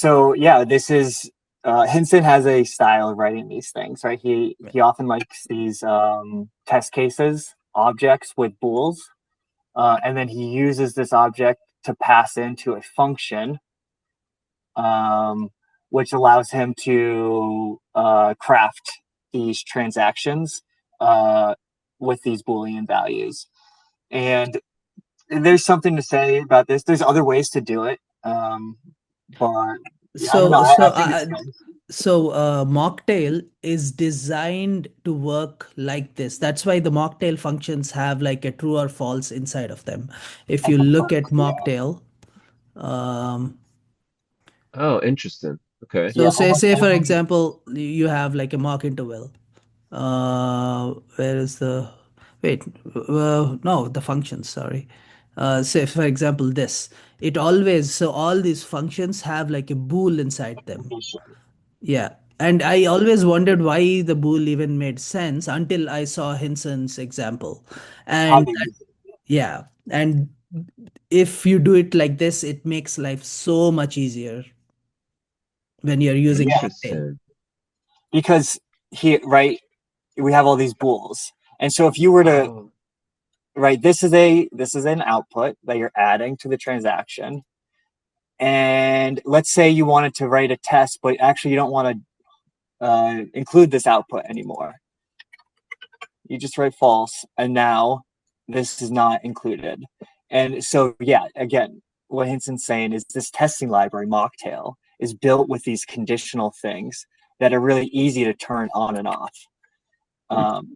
So yeah, this is Hinson has a style of writing these things, right? He often likes these test cases objects with bools, and then he uses this object to pass into a function, which allows him to craft these transactions with these Boolean values. And there's something to say about this. There's other ways to do it, but yeah, I don't know. So, I so, think it's uh, good. Mocktail is designed to work like this. That's why the mocktail functions have like a true or false inside of them. If Of you look at course, yeah, mocktail, um, Oh, interesting. Okay. so yeah. Almost say for every example, you have like a mock interval. Where is the wait? No, the functions. Sorry. Say for example, this. It always so all these functions have like a bool inside them. condition. Yeah. And I always wondered why the bool even made sense until I saw Hinson's example. How And they that, use it. yeah. And if you do it like this, it makes life so much easier when you're using Yeah, mocktail. Interesting. because right, we have all these bools, and so if you were to Oh, right, this is an output that you're adding to the transaction, and let's say you wanted to write a test, but actually you don't want to include this output anymore. You just write false, and now this is not included. And so, yeah, again, what Hinson's saying is this testing library, mocktail, is built with these conditional things that are really easy to turn on and off. hmm.